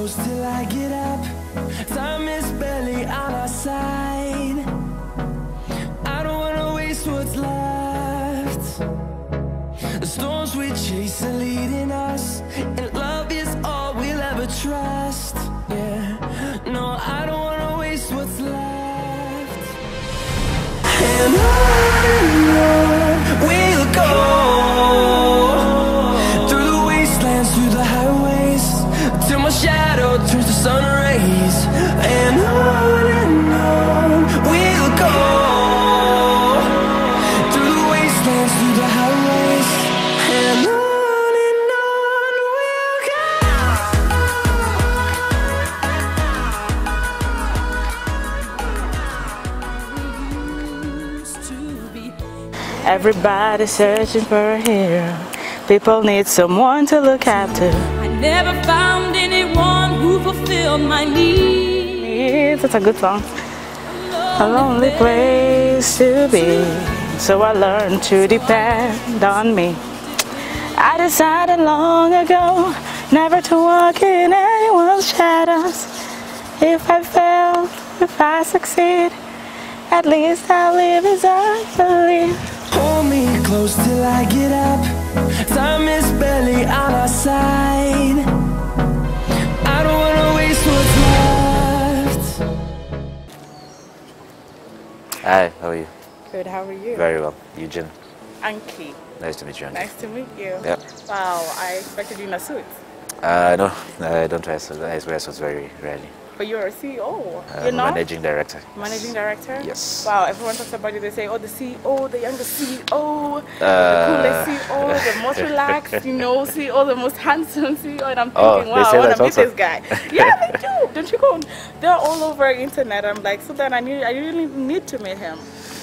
close till I get up. Time is barely on our side. I don't wanna waste what's left. The storms we chase are leading us, and love is all we'll ever trust. Yeah, no, I don't wanna waste what's left. And on we'll go, through the wastelands, through the highways, till my shadow turns to sun rays. And on we'll go, through the wastelands, through the highways, and on we'll go. Everybody's searching for a hero. People need someone to look after. I never found anyone who fulfilled my needs. It's a good song. A lonely place to be, so I learned to depend on me. I decided long ago never to walk in anyone's shadows. If I fail, if I succeed, at least I'll live as I believe. Hold me close till I get up. Time is barely on our side. I don't wanna waste what's left. Hi, how are you? Good, how are you? Very well. Eugene. Anki. Nice to meet you, Anki. Nice to meet you. Yeah. Wow, I expected you in a suit. No, I don't wear suits. I wear suits very rarely. But you're a CEO. You're not? Managing director. Managing director? Yes. Wow, everyone talks about you. They say, oh, the CEO, the youngest CEO, the coolest CEO, the most relaxed, you know, CEO, the most handsome CEO. And I'm thinking, wow, I want to meet this guy. Yeah, they do. Don't you go? They're all over internet. I'm like, so then I really need to meet him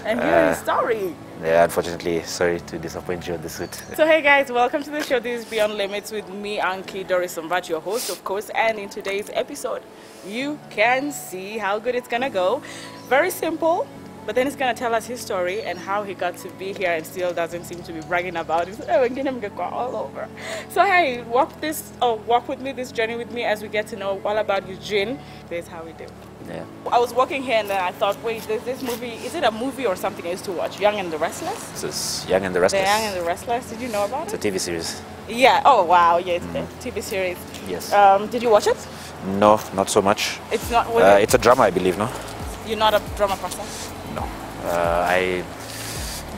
and hear his story. Yeah, unfortunately, sorry to disappoint you on the suit. So hey guys, welcome to the show. This is Beyond Limits with me, Anki Doris Somvat, your host, of course. And in today's episode, you can see how good it's gonna go. Very simple, but then he's gonna tell us his story and how he got to be here and still doesn't seem to be bragging about it. Oh, we're gonna go all over. So hey, walk with me, this journey with me as we get to know all about Eugene. This is how we do. Yeah. I was walking here and then I thought, wait, there's this movie. Is it a movie or something I used to watch? Young and the Restless? This is Young and the Restless. The Young and the Restless. Did you know about It's it? a TV series. Yeah. Oh wow. Yeah, it's a TV series. Yes. Did you watch it? No, not so much. It's not. It's a drama, I believe, no? You're not a drama person. No.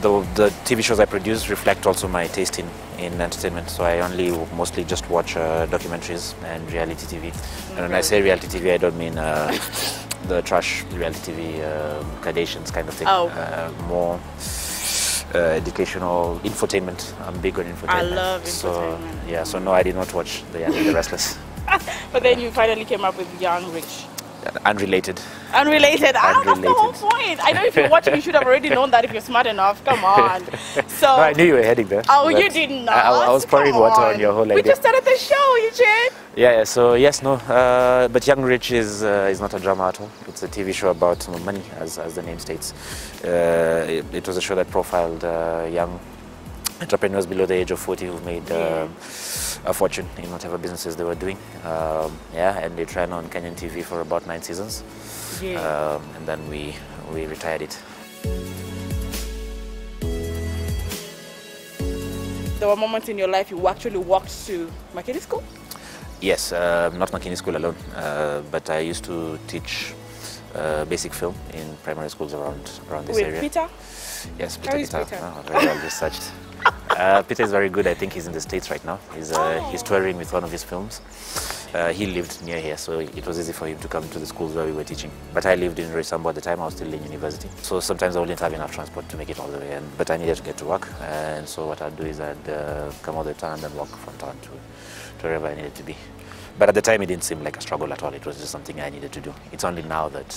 The TV shows I produce reflect also my taste in entertainment, so I only mostly just watch documentaries and reality TV. And when I say reality TV, I don't mean the trash reality TV, Kardashians kind of thing. Oh. More educational infotainment. I'm big on infotainment. I love infotainment. So yeah, so no, I did not watch The Young and the Restless. But then you finally came up with Young Rich. Unrelated. Unrelated. Ah, that's the whole point. I know if you're watching, you should have already known that if you're smart enough. Come on. So. No, I knew you were heading there. Oh, you did not. I was pouring water on your whole idea. We just started the show, Eugene. Yeah, so yes, no, but Young Rich is not a drama at all. It's a TV show about money, as the name states. It was a show that profiled young entrepreneurs below the age of 40 who've made a fortune in whatever businesses they were doing. Yeah, and it ran on Kenyan TV for about 9 seasons. Yeah. And then we retired it. There were moments in your life you actually walked to McKinney School? Yes, not McKinney School alone, but I used to teach basic film in primary schools around this area. With Peter? Yes, How is Peter. Peter? Oh, very well researched. Peter is very good. I think he's in the States right now. He's touring with one of his films. He lived near here, so it was easy for him to come to the schools where we were teaching. But I lived in Roysambu at the time. I was still in university. So sometimes I wouldn't have enough transport to make it all the way. But I needed to get to work. And so what I'd do is I'd come all the time and then walk from town to wherever I needed to be. But at the time, it didn't seem like a struggle at all. It was just something I needed to do. It's only now that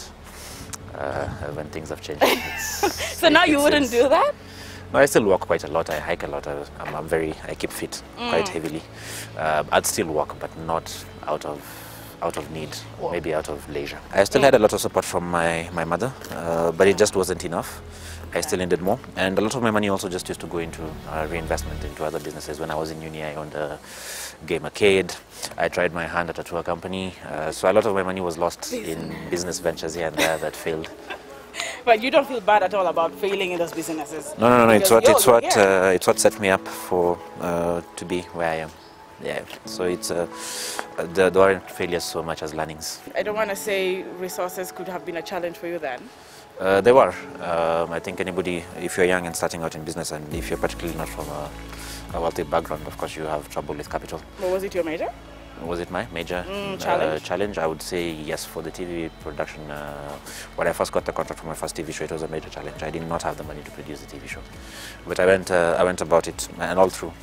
when things have changed. So now you wouldn't do that? No, I still walk quite a lot. I hike a lot. I keep fit quite heavily. I'd still walk, but not out of need, maybe out of leisure. I still had a lot of support from my mother, but it just wasn't enough. I still needed more, and a lot of my money also just used to go into reinvestment into other businesses. When I was in uni, I owned a game arcade. I tried my hand at a tour company, so a lot of my money was lost in business ventures here and there that failed. But you don't feel bad at all about failing in those businesses? No. Because It's what set me up for to be where I am. Yeah. So it's there aren't failures so much as learnings. I don't want to say resources could have been a challenge for you then. They were. I think anybody, if you're young and starting out in business, and if you're particularly not from a wealthy background, of course you have trouble with capital. But was it your major? Was it my major challenge? I would say yes, for the TV production. When I first got the contract for my first TV show, it was a major challenge. I did not have the money to produce the TV show, but I went about it, and all through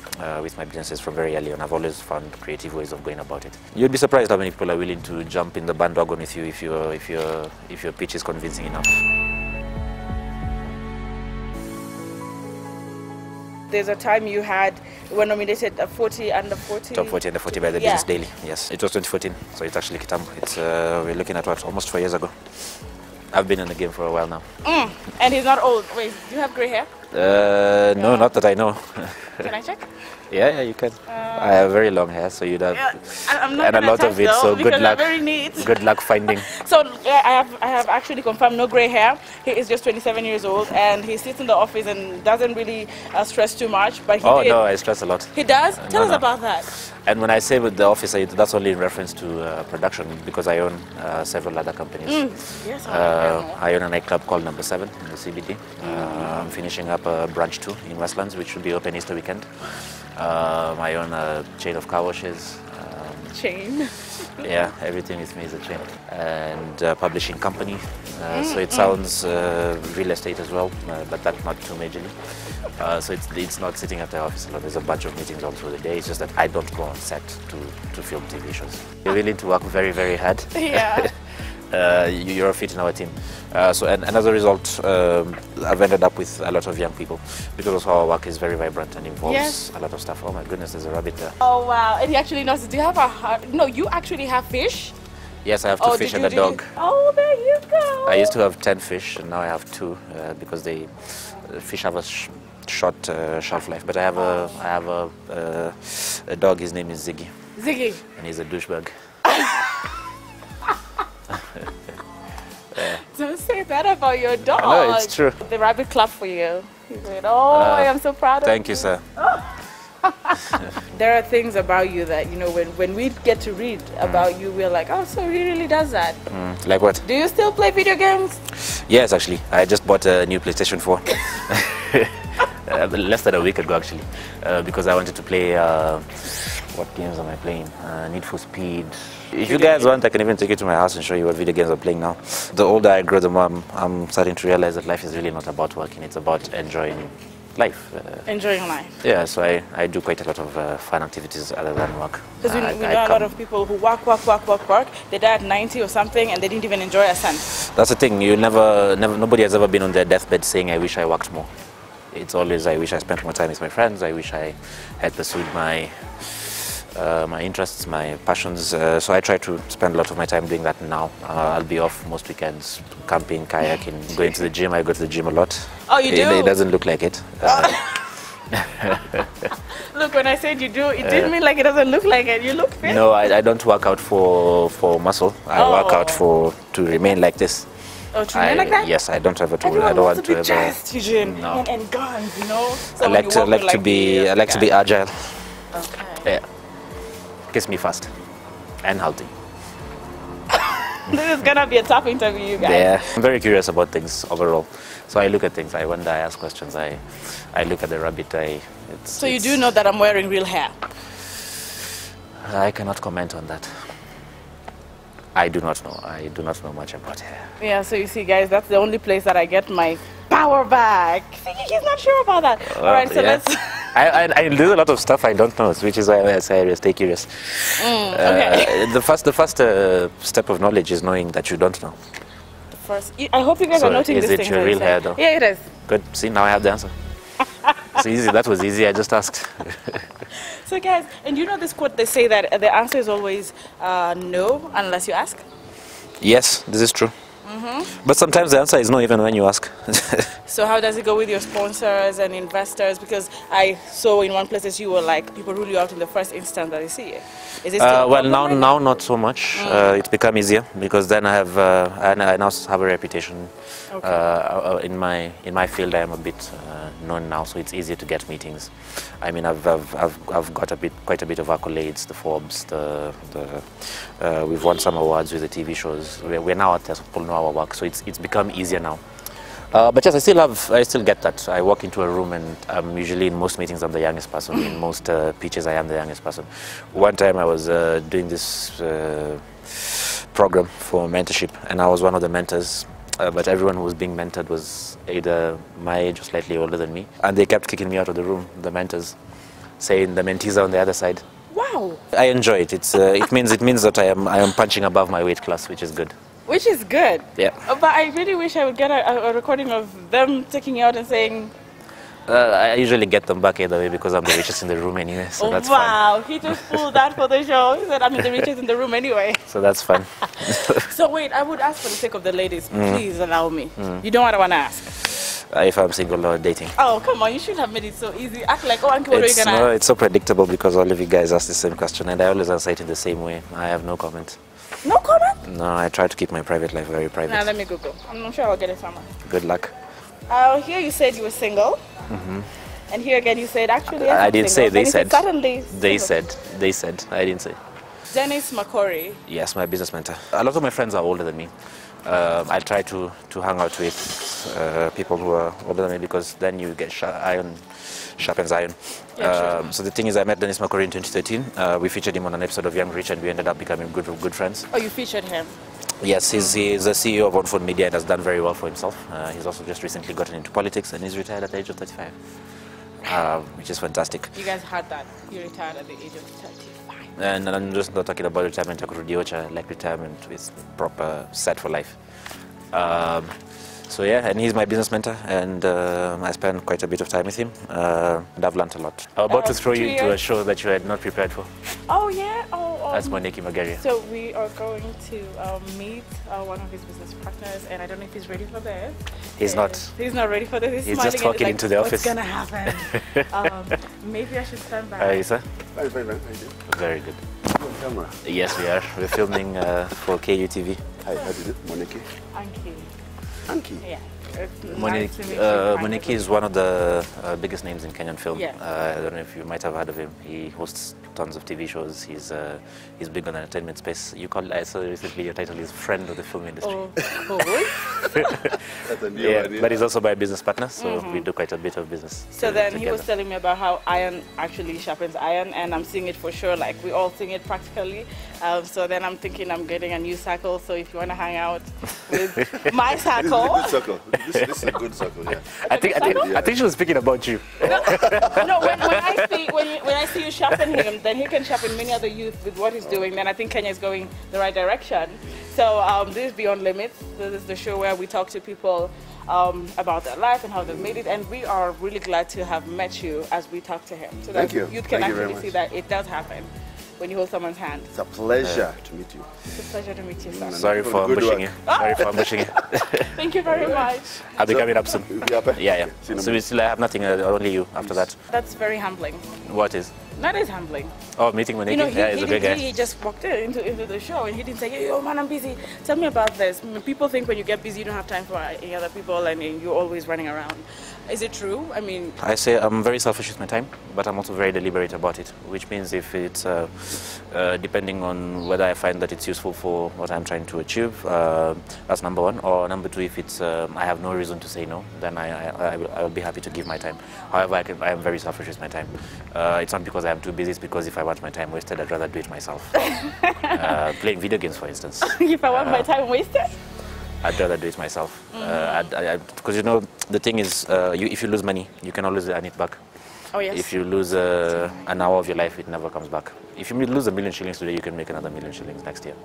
with my businesses from very early on. I've always found creative ways of going about it. You'd be surprised how many people are willing to jump in the bandwagon with you if your pitch is convincing enough. There's a time you were nominated a 40 under 40. Top 40 under 40 by the Business Daily. Yes, it was 2014, so it's actually Kitambo. It's we're looking at what, almost 4 years ago. I've been in the game for a while now. And he's not old. Wait, do you have grey hair? No, not that I know. Can I check? Yeah, you can. I have very long hair, so you'd have I'm not and a lot of it. So good luck. Very neat. Good luck finding. So yeah, I have actually confirmed no grey hair. He is just 27 years old, and he sits in the office and doesn't really stress too much. But he did. No, I stress a lot. He does. Tell us about that. And when I say with the office, that's only in reference to production, because I own several other companies. Yes, I own a nightclub called Number 7 in the CBD. I'm finishing up branch 2 in Westlands, which will be open Easter weekend. I own a chain of car washes. Chain? Yeah, everything with me is a chain. And publishing company. So it sounds real estate as well, but that's not too majorly. So it's not sitting at the office alone. There's a bunch of meetings all through the day. It's just that I don't go on set to film TV shows. You're willing to work very, very hard. Yeah. You're a fit in our team. And as a result, I've ended up with a lot of young people, because our work is very vibrant and involves a lot of stuff. Oh my goodness, there's a rabbit there. Oh wow, and he actually knows. Do you have no, you actually have fish? Yes, I have 2 fish and a dog. Oh, there you go. I used to have 10 fish, and now I have 2, because fish have a short shelf life. But I have a dog. His name is Ziggy. Ziggy. And he's a douchebag. Don't say that about your dog. No, it's true. The rabbit clapped for you. He said, "Oh, I am so proud of you." Thank you, sir. There are things about you that, you know, when we get to read about you, we're like, oh, so he really does that. Like what? Do you still play video games? Yes, actually. I just bought a new PlayStation 4. Less than a week ago, actually. Because I wanted to play, what games am I playing? Need for Speed. If you guys want, I can even take you to my house and show you what video games I'm playing now. The older I grow, the more I'm starting to realize that life is really not about working. It's about enjoying life. Enjoying life. Yeah, so I do quite a lot of fun activities other than work. Because we know a lot of people who work. They die at 90 or something, and they didn't even enjoy a cent. That's the thing. Nobody has ever been on their deathbed saying, "I wish I worked more." It's always, "I wish I spent more time with my friends. I wish I had pursued my interests, my passions." So I try to spend a lot of my time doing that now. I'll be off most weekends, camping, kayaking, going to the gym. I go to the gym a lot. Oh, you do? It doesn't look like it. Look, when I said you do, it didn't mean like it doesn't look like it. You look fit. No, I don't work out for muscle. I work out to remain like this. Oh, to remain like that? Yes, I don't have a tool. Everyone I don't wants want to to be chest, Eugene, No. and guns, you know. So I like to be agile. Okay. Yeah. Gets me fast and healthy. This is gonna be a tough interview, you guys. Yeah, I'm very curious about things overall. So I look at things. I wonder. I ask questions. I look at the rabbit. So you do know that I'm wearing real hair? I cannot comment on that. I do not know. I do not know much about hair. Yeah. So you see, guys, that's the only place that I get my power back. See, he's not sure about that. All right. So let's. I do a lot of stuff I don't know, which is why I say stay curious. Okay. The first step of knowledge is knowing that you don't know. I hope you guys are noting this thing. Is it your real hair, though? Yeah, it is. Good. See, now I have the answer. It's easy. That was easy. I just asked. So, guys, and you know this quote? They say that the answer is always no unless you ask. Yes, this is true. But sometimes the answer is no, even when you ask. So how does it go with your sponsors and investors? Because I saw in one place that you were like, people rule you out in the first instant that they see it. Is it still Well, now not so much. It's become easier because then I have I now have a reputation. Okay. In my field, I am a bit known now, so it's easier to get meetings. I mean, I've got quite a bit of accolades, the Forbes, we've won some awards with the TV shows. We're now out there, so people know our work, so it's become easier now. But yes, I still get that. I walk into a room and usually in most meetings I'm the youngest person. In most pitches I am the youngest person. One time I was doing this program for mentorship and I was one of the mentors. But everyone who was being mentored was either my age or slightly older than me. And they kept kicking me out of the room, the mentors, saying the mentees are on the other side. Wow. I enjoy it. It means that I am punching above my weight class, which is good. Which is good. Yeah. But I really wish I would get a recording of them taking you out and saying... I usually get them back either way because I'm the richest in the room anyway, so that's fine. Wow, he just pulled that for the show. He said, I'm the richest in the room anyway. So that's fun. So wait, I would ask for the sake of the ladies, please allow me. You know what I want to ask? If I'm single or dating. Oh, come on, you should have made it so easy. Act like, oh, Anki, what are you going to ask? It's so predictable because all of you guys ask the same question and I always answer it in the same way. I have no comment. No comment? No, I try to keep my private life very private. Now let me Google. I'm sure I'll get it somewhere. Good luck. Here you said you were single. And here again you said, actually, I didn't say, they said. Suddenly They said, I didn't say. Dennis McCory. Yes, my business mentor. A lot of my friends are older than me. I try to hang out with people who are older than me because then you get iron sharpens iron. Yeah, sure. So the thing is, I met Dennis McCory in 2013. We featured him on an episode of Young Rich and we ended up becoming good friends. Oh, you featured him? Yes, he's the CEO of On-Phone Media and has done very well for himself. He's also just recently gotten into politics and he's retired at the age of 35, which is fantastic. You guys had that. You retired at the age of 35. And I'm just not talking about retirement, like retirement with proper set for life. So yeah, and he's my business mentor and I spend quite a bit of time with him and I've learned a lot. I'm about to throw you into a show that you had not prepared for. Oh yeah? That's Monique Magaria. So we are going to meet one of his business partners and I don't know if he's ready for this. He's not. He's not ready for this. He's just walking into the office. What's going to happen? Maybe I should stand by. Hi, sir. Very Very good. on camera. Yes, we are. We're filming for KUTV. Hi, how did it? Monique? Anki. Anki? Yeah. Monique, Monique is one of the biggest names in Kenyan film. Yeah. I don't know if you might have heard of him. He hosts tons of TV shows. He's big on the entertainment space. I saw recently your title is Friend of the Film Industry. Oh, cool. That's a new Yeah, idea. but he's also my business partner, so we do quite a bit of business. So then he together. was telling me about how iron actually sharpens iron, and I'm seeing it for sure. Like we all seeing it practically. So then I'm thinking I'm getting a new circle. So if you want to hang out with my circle, This is a good circle. This is a good circle, yeah. I think she was speaking about you. no, when I see you sharpen him, then he can sharpen many other youth with what he's doing. Then I think Kenya is going the right direction. So this is Beyond Limits. This is the show where we talk to people about their life and how they've made it. And we are really glad to have met you as we talk to him. So that Thank you. youth can Thank you very actually see much. that it does happen when you hold someone's hand. It's a pleasure to meet you. It's a pleasure to meet you, sir. Sorry for Good ambushing work. you. Sorry for ambushing you. Thank you very much. I'll be coming up soon. You'll be happy? Yeah. See you in a So we minute. still have nothing, only you after that. That's very humbling. What is? That is humbling. Oh, meeting Monique? You know, Yeah, he's a great guy. he just walked into the show and he didn't say, yo, man, I'm busy. Tell me about this. I mean, people think when you get busy, you don't have time for any other people and you're always running around. Is it true? I mean... I say I'm very selfish with my time, but I'm also very deliberate about it, which means if it's depending on whether I find that it's useful for what I'm trying to achieve, that's number one, or number two, if it's I have no reason to say no, then I will be happy to give my time. However, I am very selfish with my time. It's not because I am too busy, it's because if I want my time wasted, I'd rather do it myself. Playing video games, for instance. If I want my time wasted? I'd rather do it myself. Because you know, the thing is, if you lose money, you can always earn it back. Oh, yes. If you lose an hour of your life, it never comes back. If you lose $1 million shillings today, you can make another $1 million next year.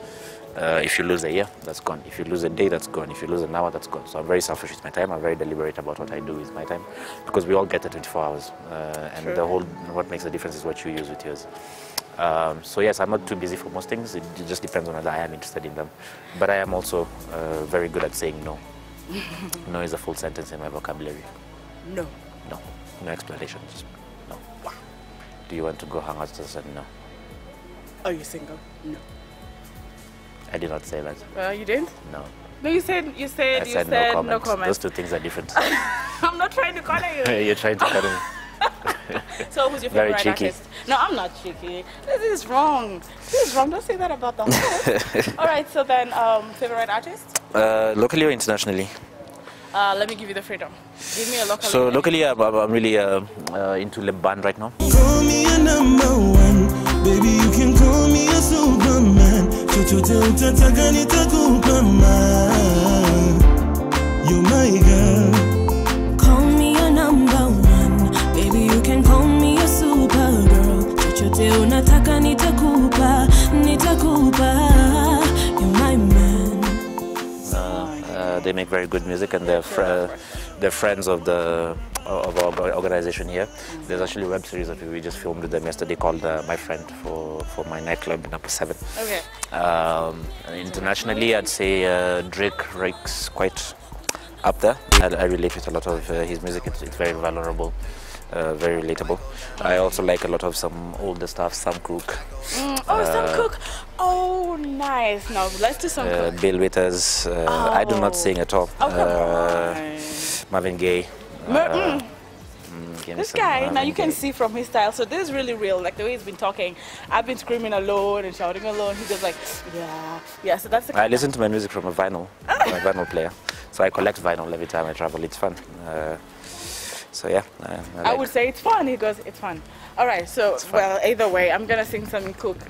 If you lose a year, that's gone. If you lose a day, that's gone. If you lose an hour, that's gone. So I'm very selfish with my time. I'm very deliberate about what I do with my time, because we all get the 24 hours. And the whole, what makes the difference is what you use with yours. So yes, I'm not too busy for most things. It just depends on whether I am interested in them. But I am also very good at saying no. No is a full sentence in my vocabulary. No. No. No explanation. Just no. Do you want to go hang out? I said no. Are you single? No. I did not say that. You didn't? No. No, you said no comments. Those two things are different. I'm not trying to corner you. You're trying to cut him. So who's your Very favorite cheeky. artist? No, I'm not cheeky. This is wrong. This is wrong. Don't say that about the host. All right, so then favorite artist? Locally or internationally? Let me give you the freedom. Give me a local. So locally, I'm really into Le Band right now. Call me a number one, baby. You can call me a Superman. You're my girl. Call me a number one, baby. You can call me a supergirl. Chochote unataka nitakupa, nitakupa. You're my man. They make very good music, and they're friends of our organization here. There's actually a web series that we just filmed with them yesterday called My Friend for my nightclub in Upper 7. Okay. Internationally, I'd say Drake ranks quite up there. I relate with a lot of his music. It's very vulnerable, very relatable. I also like a lot of some older stuff, Sam Cooke. Sam Cooke. Oh, nice. Now let's do some Cooke. Bill Withers. I do not sing at all. Oh, come on. Marvin Gaye. This guy, now you can see from his style, so this is really real, like the way he's been talking. I've been screaming alone and shouting alone. He goes like, yeah, so that's the I listen to my music from a vinyl, my vinyl player. So I collect vinyl every time I travel. It's fun. So yeah. I would say it's fun. He goes, it's fun. All right, so, well, either way, I'm going to sing some Cooke,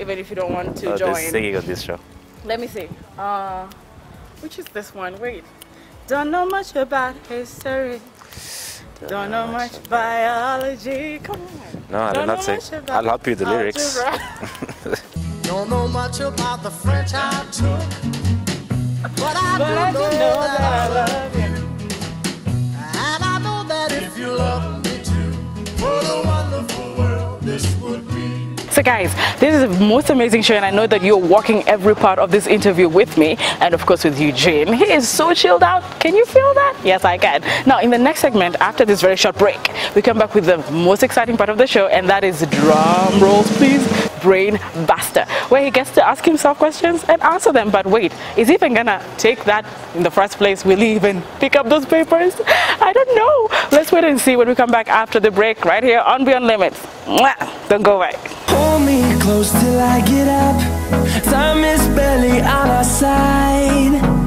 even if you don't want to join. This singing on this show. Let me see. Which is this one? Wait. Don't know much about history. Don't know much biology. Come on. No, I did not sing. I'll help you with the lyrics. Don't know much about the French I took, but I do know that I love you. And I know that if you love me too, what a wonderful world this would be. So guys, this is the most amazing show, and I know that you're walking every part of this interview with me, and of course with Eugene. He is so chilled out. Can you feel that? Yes, I can. Now, in the next segment, after this very short break, we come back with the most exciting part of the show, and that is drum rolls, please, Brain Buster, where he gets to ask himself questions and answer them. But wait, is he even gonna take that in the first place? Will he even pick up those papers? I don't know. Let's wait and see when we come back after the break, right here on Beyond Limits. Mwah! Don't go away. Hold me close till I get up. Time is barely on our side.